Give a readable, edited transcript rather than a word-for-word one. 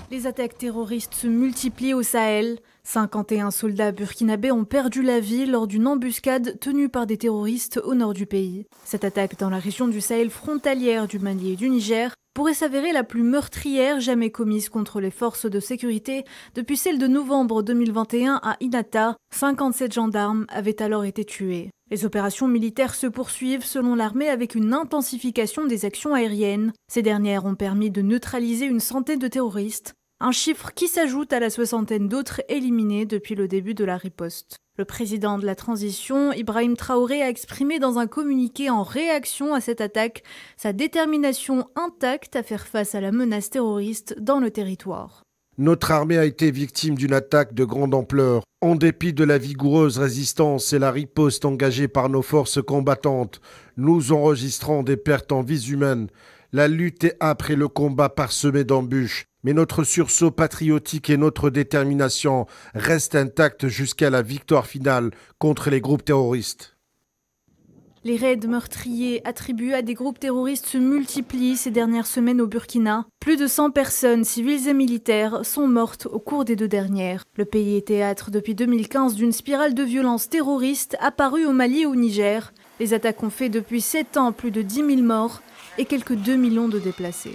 Les attaques terroristes se multiplient au Sahel. 51 soldats burkinabés ont perdu la vie lors d'une embuscade tenue par des terroristes au nord du pays. Cette attaque dans la région du Sahel frontalière du Mali et du Niger pourrait s'avérer la plus meurtrière jamais commise contre les forces de sécurité depuis celle de novembre 2021 à Inata. 57 gendarmes avaient alors été tués. Les opérations militaires se poursuivent selon l'armée avec une intensification des actions aériennes. Ces dernières ont permis de neutraliser une centaine de terroristes, un chiffre qui s'ajoute à la soixantaine d'autres éliminés depuis le début de la riposte. Le président de la transition, Ibrahim Traoré, a exprimé dans un communiqué en réaction à cette attaque sa détermination intacte à faire face à la menace terroriste dans le territoire. Notre armée a été victime d'une attaque de grande ampleur. En dépit de la vigoureuse résistance et la riposte engagée par nos forces combattantes, nous enregistrons des pertes en vies humaines. La lutte est âpre et le combat parsemé d'embûches. Mais notre sursaut patriotique et notre détermination restent intacts jusqu'à la victoire finale contre les groupes terroristes. Les raids meurtriers attribués à des groupes terroristes se multiplient ces dernières semaines au Burkina. Plus de 100 personnes, civiles et militaires, sont mortes au cours des 2 dernières. Le pays est théâtre depuis 2015 d'une spirale de violence terroriste apparue au Mali et au Niger. Les attaques ont fait depuis 7 ans plus de 10 000 morts et quelques 2 millions de déplacés.